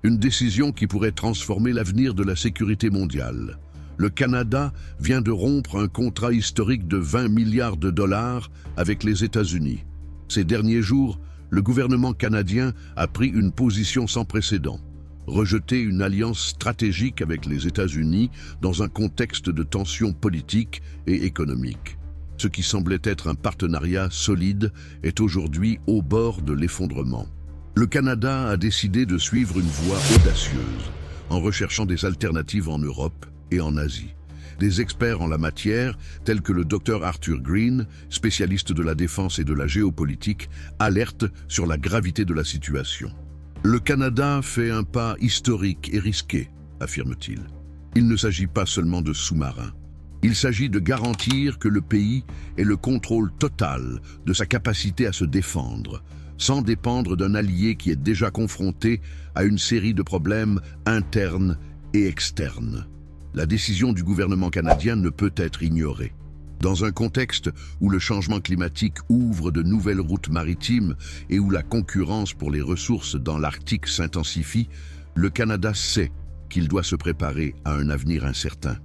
Une décision qui pourrait transformer l'avenir de la sécurité mondiale. Le Canada vient de rompre un contrat historique de 20 milliards de dollars avec les États-Unis. Ces derniers jours, le gouvernement canadien a pris une position sans précédent. Rejeter une alliance stratégique avec les États-Unis dans un contexte de tensions politiques et économiques. Ce qui semblait être un partenariat solide est aujourd'hui au bord de l'effondrement. Le Canada a décidé de suivre une voie audacieuse, en recherchant des alternatives en Europe et en Asie. Des experts en la matière, tels que le Dr Arthur Green, spécialiste de la défense et de la géopolitique, alertent sur la gravité de la situation. Le Canada fait un pas historique et risqué, affirme-t-il. Il ne s'agit pas seulement de sous-marins. Il s'agit de garantir que le pays ait le contrôle total de sa capacité à se défendre, sans dépendre d'un allié qui est déjà confronté à une série de problèmes internes et externes. La décision du gouvernement canadien ne peut être ignorée. Dans un contexte où le changement climatique ouvre de nouvelles routes maritimes et où la concurrence pour les ressources dans l'Arctique s'intensifie, le Canada sait qu'il doit se préparer à un avenir incertain.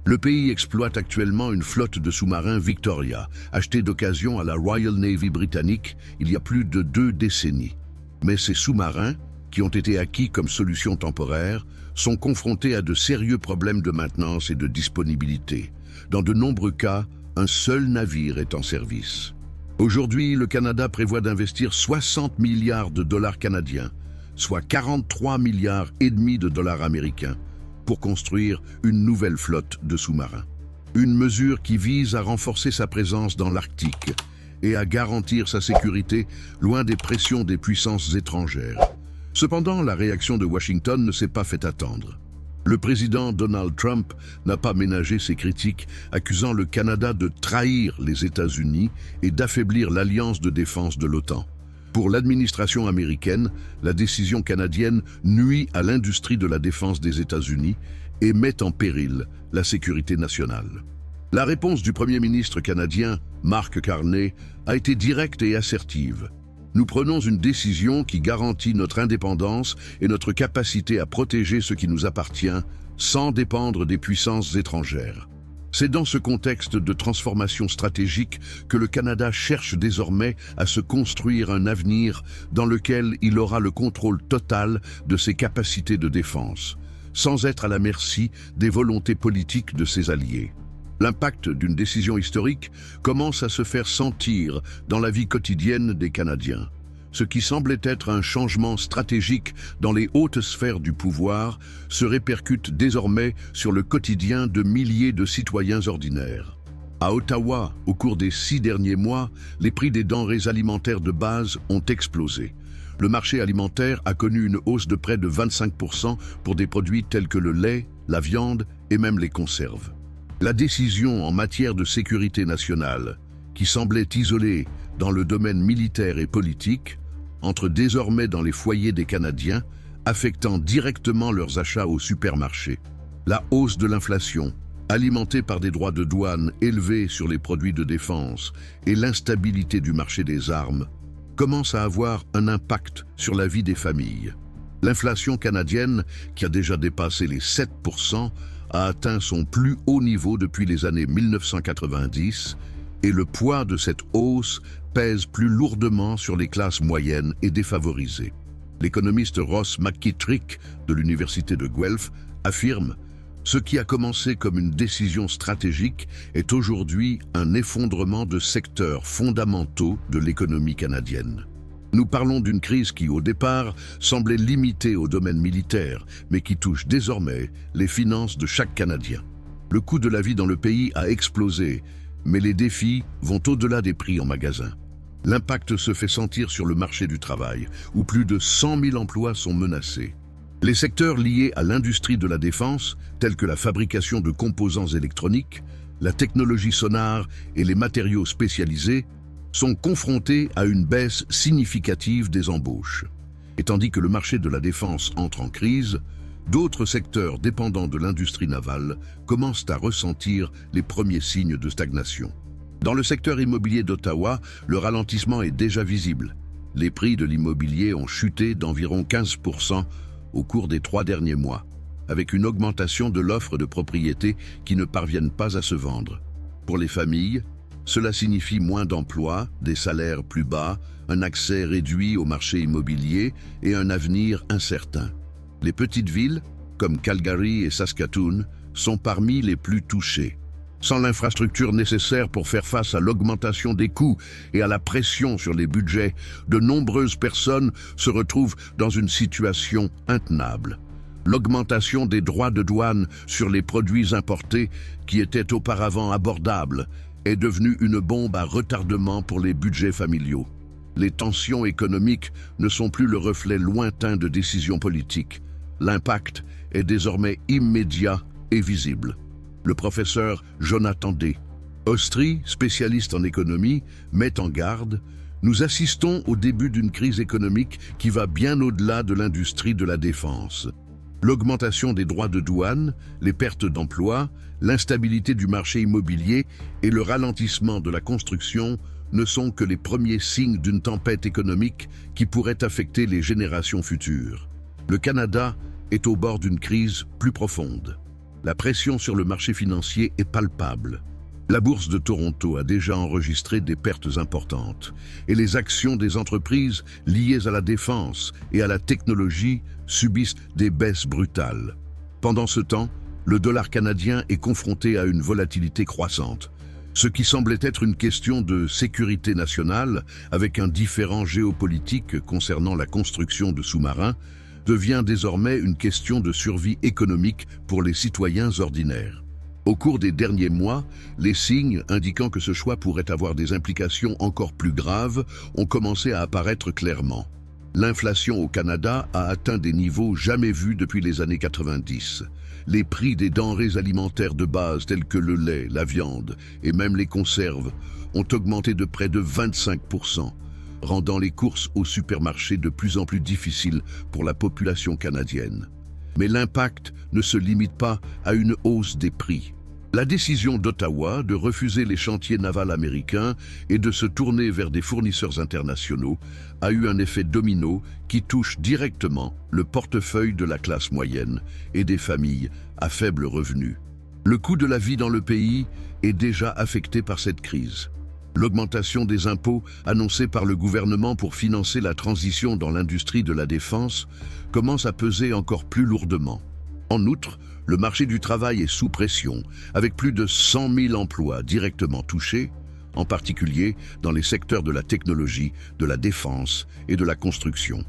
Le pays exploite actuellement une flotte de sous-marins Victoria, achetée d'occasion à la Royal Navy britannique il y a plus de 2 décennies. Mais ces sous-marins, qui ont été acquis comme solution temporaire, sont confrontés à de sérieux problèmes de maintenance et de disponibilité. Dans de nombreux cas, un seul navire est en service. Aujourd'hui, le Canada prévoit d'investir 60 milliards de dollars canadiens, soit 43 milliards et demi de dollars américains, pour construire une nouvelle flotte de sous-marins. Une mesure qui vise à renforcer sa présence dans l'Arctique et à garantir sa sécurité loin des pressions des puissances étrangères. Cependant, la réaction de Washington ne s'est pas fait attendre. Le président Donald Trump n'a pas ménagé ses critiques, accusant le Canada de trahir les États-Unis et d'affaiblir l'alliance de défense de l'OTAN. Pour l'administration américaine, la décision canadienne nuit à l'industrie de la défense des États-Unis et met en péril la sécurité nationale. La réponse du Premier ministre canadien, Mark Carney, a été directe et assertive. Nous prenons une décision qui garantit notre indépendance et notre capacité à protéger ce qui nous appartient sans dépendre des puissances étrangères. C'est dans ce contexte de transformation stratégique que le Canada cherche désormais à se construire un avenir dans lequel il aura le contrôle total de ses capacités de défense, sans être à la merci des volontés politiques de ses alliés. L'impact d'une décision historique commence à se faire sentir dans la vie quotidienne des Canadiens. Ce qui semblait être un changement stratégique dans les hautes sphères du pouvoir se répercute désormais sur le quotidien de milliers de citoyens ordinaires. À Ottawa, au cours des 6 derniers mois, les prix des denrées alimentaires de base ont explosé. Le marché alimentaire a connu une hausse de près de 25% pour des produits tels que le lait, la viande et même les conserves. La décision en matière de sécurité nationale, qui semblait isolée dans le domaine militaire et politique, entre désormais dans les foyers des Canadiens, affectant directement leurs achats au supermarché. La hausse de l'inflation, alimentée par des droits de douane élevés sur les produits de défense et l'instabilité du marché des armes, commence à avoir un impact sur la vie des familles. L'inflation canadienne, qui a déjà dépassé les 7%, a atteint son plus haut niveau depuis les années 1990 et le poids de cette hausse pèse plus lourdement sur les classes moyennes et défavorisées. L'économiste Ross McKittrick de l'Université de Guelph affirme « Ce qui a commencé comme une décision stratégique est aujourd'hui un effondrement de secteurs fondamentaux de l'économie canadienne. » Nous parlons d'une crise qui, au départ, semblait limitée au domaine militaire, mais qui touche désormais les finances de chaque Canadien. Le coût de la vie dans le pays a explosé, mais les défis vont au-delà des prix en magasin. L'impact se fait sentir sur le marché du travail, où plus de 100 000 emplois sont menacés. Les secteurs liés à l'industrie de la défense, tels que la fabrication de composants électroniques, la technologie sonare et les matériaux spécialisés, sont confrontés à une baisse significative des embauches. Et tandis que le marché de la défense entre en crise, d'autres secteurs dépendants de l'industrie navale commencent à ressentir les premiers signes de stagnation. Dans le secteur immobilier d'Ottawa, le ralentissement est déjà visible. Les prix de l'immobilier ont chuté d'environ 15% au cours des 3 derniers mois, avec une augmentation de l'offre de propriétés qui ne parviennent pas à se vendre. Pour les familles, cela signifie moins d'emplois, des salaires plus bas, un accès réduit au marché immobilier et un avenir incertain. Les petites villes, comme Calgary et Saskatoon, sont parmi les plus touchées. Sans l'infrastructure nécessaire pour faire face à l'augmentation des coûts et à la pression sur les budgets, de nombreuses personnes se retrouvent dans une situation intenable. L'augmentation des droits de douane sur les produits importés, qui étaient auparavant abordables, est devenue une bombe à retardement pour les budgets familiaux. Les tensions économiques ne sont plus le reflet lointain de décisions politiques. L'impact est désormais immédiat et visible. Le professeur Jonathan D. Ostry, spécialiste en économie, met en garde: nous assistons au début d'une crise économique qui va bien au-delà de l'industrie de la défense. L'augmentation des droits de douane, les pertes d'emplois, l'instabilité du marché immobilier et le ralentissement de la construction ne sont que les premiers signes d'une tempête économique qui pourrait affecter les générations futures. Le Canada est au bord d'une crise plus profonde. La pression sur le marché financier est palpable. La bourse de Toronto a déjà enregistré des pertes importantes et les actions des entreprises liées à la défense et à la technologie subissent des baisses brutales. Pendant ce temps, le dollar canadien est confronté à une volatilité croissante. Ce qui semblait être une question de sécurité nationale, avec un différend géopolitique concernant la construction de sous-marins, devient désormais une question de survie économique pour les citoyens ordinaires. Au cours des derniers mois, les signes indiquant que ce choix pourrait avoir des implications encore plus graves ont commencé à apparaître clairement. L'inflation au Canada a atteint des niveaux jamais vus depuis les années 90. Les prix des denrées alimentaires de base telles que le lait, la viande et même les conserves ont augmenté de près de 25%, rendant les courses au supermarché de plus en plus difficiles pour la population canadienne. Mais l'impact ne se limite pas à une hausse des prix. La décision d'Ottawa de refuser les chantiers navals américains et de se tourner vers des fournisseurs internationaux a eu un effet domino qui touche directement le portefeuille de la classe moyenne et des familles à faible revenu. Le coût de la vie dans le pays est déjà affecté par cette crise. L'augmentation des impôts annoncée par le gouvernement pour financer la transition dans l'industrie de la défense commence à peser encore plus lourdement. En outre, le marché du travail est sous pression, avec plus de 100 000 emplois directement touchés, en particulier dans les secteurs de la technologie, de la défense et de la construction.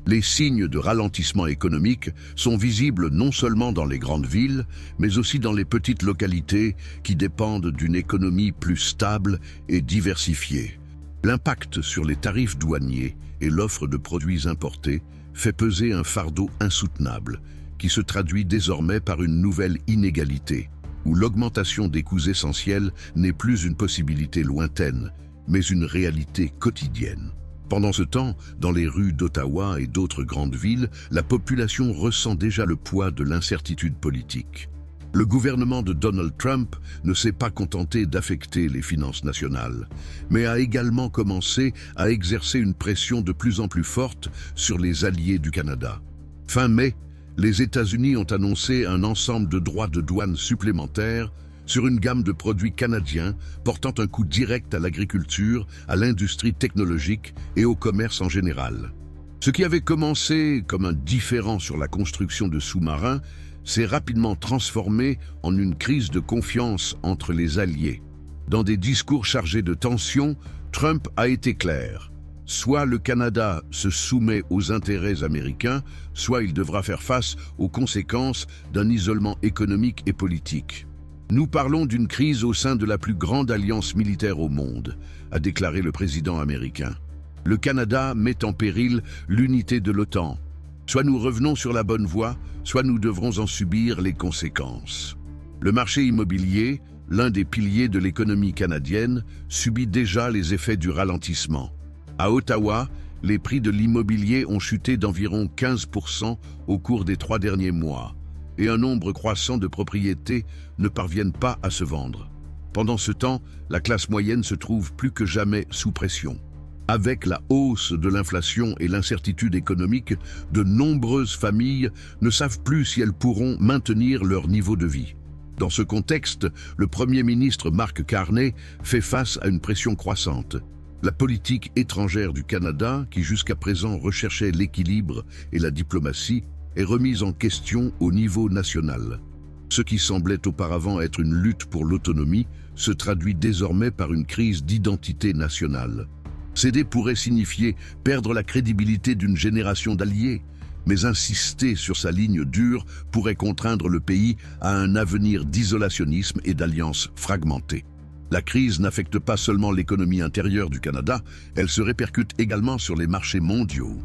Les signes de ralentissement économique sont visibles non seulement dans les grandes villes, mais aussi dans les petites localités qui dépendent d'une économie plus stable et diversifiée. L'impact sur les tarifs douaniers et l'offre de produits importés fait peser un fardeau insoutenable, qui se traduit désormais par une nouvelle inégalité, où l'augmentation des coûts essentiels n'est plus une possibilité lointaine, mais une réalité quotidienne. Pendant ce temps, dans les rues d'Ottawa et d'autres grandes villes, la population ressent déjà le poids de l'incertitude politique. Le gouvernement de Donald Trump ne s'est pas contenté d'affecter les finances nationales, mais a également commencé à exercer une pression de plus en plus forte sur les alliés du Canada. Fin mai, les États-Unis ont annoncé un ensemble de droits de douane supplémentaires sur une gamme de produits canadiens portant un coup direct à l'agriculture, à l'industrie technologique et au commerce en général. Ce qui avait commencé comme un différend sur la construction de sous-marins s'est rapidement transformé en une crise de confiance entre les alliés. Dans des discours chargés de tensions, Trump a été clair. Soit le Canada se soumet aux intérêts américains, soit il devra faire face aux conséquences d'un isolement économique et politique. Nous parlons d'une crise au sein de la plus grande alliance militaire au monde, a déclaré le président américain. Le Canada met en péril l'unité de l'OTAN. Soit nous revenons sur la bonne voie, soit nous devrons en subir les conséquences. Le marché immobilier, l'un des piliers de l'économie canadienne, subit déjà les effets du ralentissement. À Ottawa, les prix de l'immobilier ont chuté d'environ 15% au cours des 3 derniers mois, et un nombre croissant de propriétés ne parviennent pas à se vendre. Pendant ce temps, la classe moyenne se trouve plus que jamais sous pression. Avec la hausse de l'inflation et l'incertitude économique, de nombreuses familles ne savent plus si elles pourront maintenir leur niveau de vie. Dans ce contexte, le Premier ministre Mark Carney fait face à une pression croissante. La politique étrangère du Canada, qui jusqu'à présent recherchait l'équilibre et la diplomatie, est remise en question au niveau national. Ce qui semblait auparavant être une lutte pour l'autonomie se traduit désormais par une crise d'identité nationale. Céder pourrait signifier perdre la crédibilité d'une génération d'alliés, mais insister sur sa ligne dure pourrait contraindre le pays à un avenir d'isolationnisme et d'alliances fragmentées. La crise n'affecte pas seulement l'économie intérieure du Canada, elle se répercute également sur les marchés mondiaux.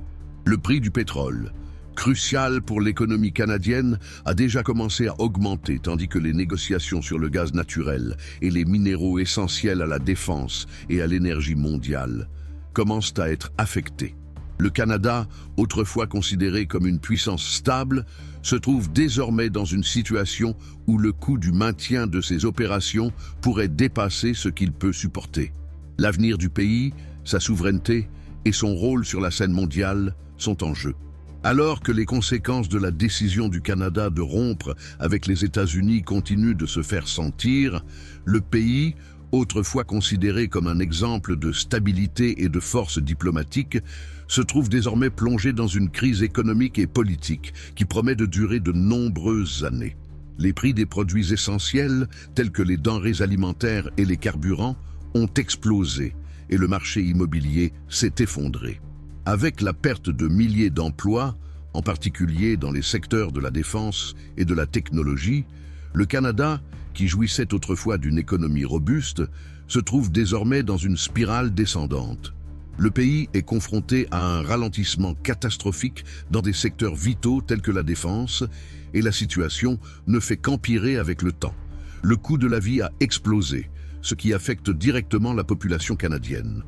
Le prix du pétrole, crucial pour l'économie canadienne, a déjà commencé à augmenter, tandis que les négociations sur le gaz naturel et les minéraux essentiels à la défense et à l'énergie mondiale commencent à être affectées. Le Canada, autrefois considéré comme une puissance stable, se trouve désormais dans une situation où le coût du maintien de ses opérations pourrait dépasser ce qu'il peut supporter. L'avenir du pays, sa souveraineté et son rôle sur la scène mondiale sont en jeu. Alors que les conséquences de la décision du Canada de rompre avec les États-Unis continuent de se faire sentir, le pays, autrefois considéré comme un exemple de stabilité et de force diplomatique, se trouve désormais plongé dans une crise économique et politique qui promet de durer de nombreuses années. Les prix des produits essentiels, tels que les denrées alimentaires et les carburants, ont explosé et le marché immobilier s'est effondré. Avec la perte de milliers d'emplois, en particulier dans les secteurs de la défense et de la technologie, le Canada, qui jouissait autrefois d'une économie robuste, se trouve désormais dans une spirale descendante. Le pays est confronté à un ralentissement catastrophique dans des secteurs vitaux tels que la défense, et la situation ne fait qu'empirer avec le temps. Le coût de la vie a explosé, ce qui affecte directement la population canadienne.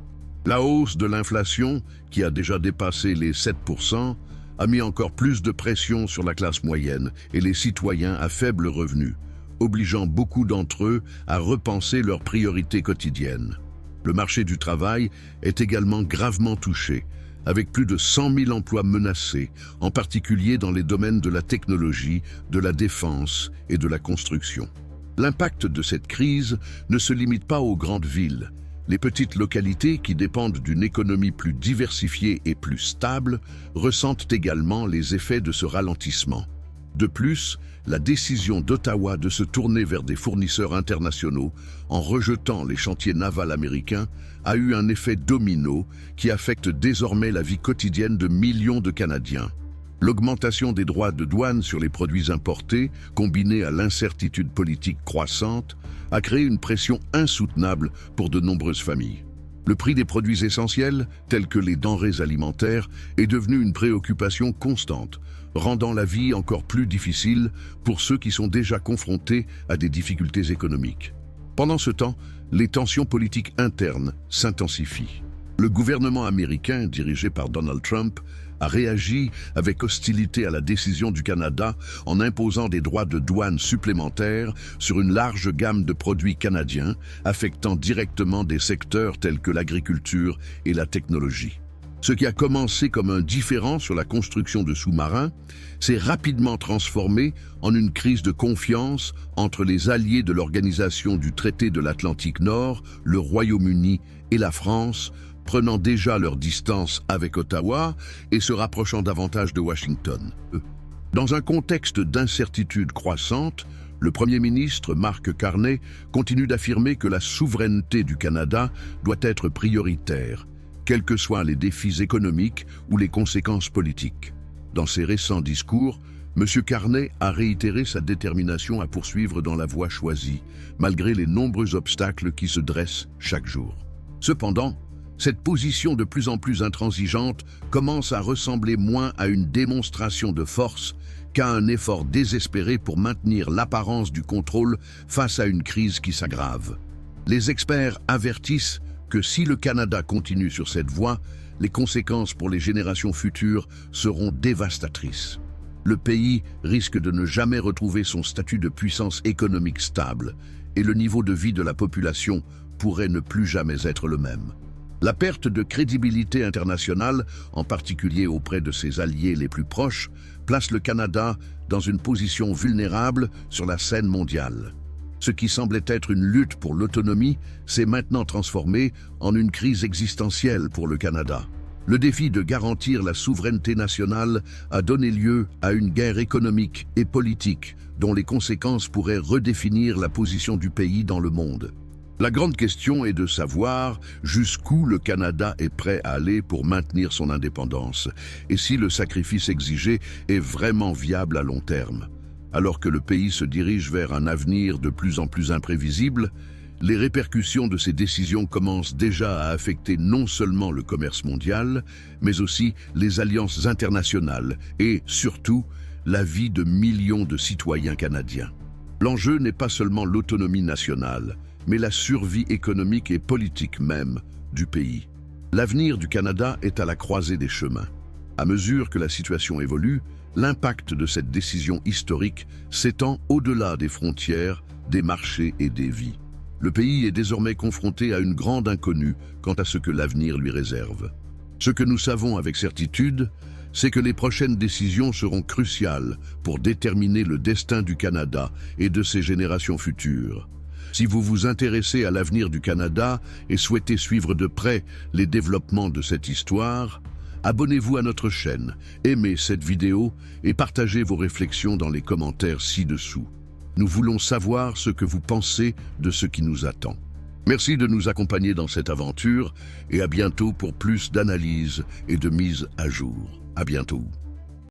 La hausse de l'inflation, qui a déjà dépassé les 7%, a mis encore plus de pression sur la classe moyenne et les citoyens à faible revenu, obligeant beaucoup d'entre eux à repenser leurs priorités quotidiennes. Le marché du travail est également gravement touché, avec plus de 100 000 emplois menacés, en particulier dans les domaines de la technologie, de la défense et de la construction. L'impact de cette crise ne se limite pas aux grandes villes. Les petites localités qui dépendent d'une économie plus diversifiée et plus stable ressentent également les effets de ce ralentissement. De plus, la décision d'Ottawa de se tourner vers des fournisseurs internationaux en rejetant les chantiers navals américains a eu un effet domino qui affecte désormais la vie quotidienne de millions de Canadiens. L'augmentation des droits de douane sur les produits importés, combinée à l'incertitude politique croissante, a créé une pression insoutenable pour de nombreuses familles. Le prix des produits essentiels, tels que les denrées alimentaires, est devenu une préoccupation constante, rendant la vie encore plus difficile pour ceux qui sont déjà confrontés à des difficultés économiques. Pendant ce temps, les tensions politiques internes s'intensifient. Le gouvernement américain, dirigé par Donald Trump, a réagi avec hostilité à la décision du Canada en imposant des droits de douane supplémentaires sur une large gamme de produits canadiens, affectant directement des secteurs tels que l'agriculture et la technologie. Ce qui a commencé comme un différend sur la construction de sous-marins s'est rapidement transformé en une crise de confiance entre les alliés de l'Organisation du Traité de l'Atlantique Nord, le Royaume-Uni et la France, prenant déjà leur distance avec Ottawa et se rapprochant davantage de Washington. Dans un contexte d'incertitude croissante, le Premier ministre Mark Carney continue d'affirmer que la souveraineté du Canada doit être prioritaire, quels que soient les défis économiques ou les conséquences politiques. Dans ses récents discours, M. Carney a réitéré sa détermination à poursuivre dans la voie choisie, malgré les nombreux obstacles qui se dressent chaque jour. Cependant, cette position de plus en plus intransigeante commence à ressembler moins à une démonstration de force qu'à un effort désespéré pour maintenir l'apparence du contrôle face à une crise qui s'aggrave. Les experts avertissent que si le Canada continue sur cette voie, les conséquences pour les générations futures seront dévastatrices. Le pays risque de ne jamais retrouver son statut de puissance économique stable et le niveau de vie de la population pourrait ne plus jamais être le même. La perte de crédibilité internationale, en particulier auprès de ses alliés les plus proches, place le Canada dans une position vulnérable sur la scène mondiale. Ce qui semblait être une lutte pour l'autonomie s'est maintenant transformé en une crise existentielle pour le Canada. Le défi de garantir la souveraineté nationale a donné lieu à une guerre économique et politique dont les conséquences pourraient redéfinir la position du pays dans le monde. La grande question est de savoir jusqu'où le Canada est prêt à aller pour maintenir son indépendance et si le sacrifice exigé est vraiment viable à long terme. Alors que le pays se dirige vers un avenir de plus en plus imprévisible, les répercussions de ces décisions commencent déjà à affecter non seulement le commerce mondial, mais aussi les alliances internationales et, surtout, la vie de millions de citoyens canadiens. L'enjeu n'est pas seulement l'autonomie nationale, mais la survie économique et politique même du pays. L'avenir du Canada est à la croisée des chemins. À mesure que la situation évolue, l'impact de cette décision historique s'étend au-delà des frontières, des marchés et des vies. Le pays est désormais confronté à une grande inconnue quant à ce que l'avenir lui réserve. Ce que nous savons avec certitude, c'est que les prochaines décisions seront cruciales pour déterminer le destin du Canada et de ses générations futures. Si vous vous intéressez à l'avenir du Canada et souhaitez suivre de près les développements de cette histoire, abonnez-vous à notre chaîne, aimez cette vidéo et partagez vos réflexions dans les commentaires ci-dessous. Nous voulons savoir ce que vous pensez de ce qui nous attend. Merci de nous accompagner dans cette aventure et à bientôt pour plus d'analyses et de mise à jour. À bientôt.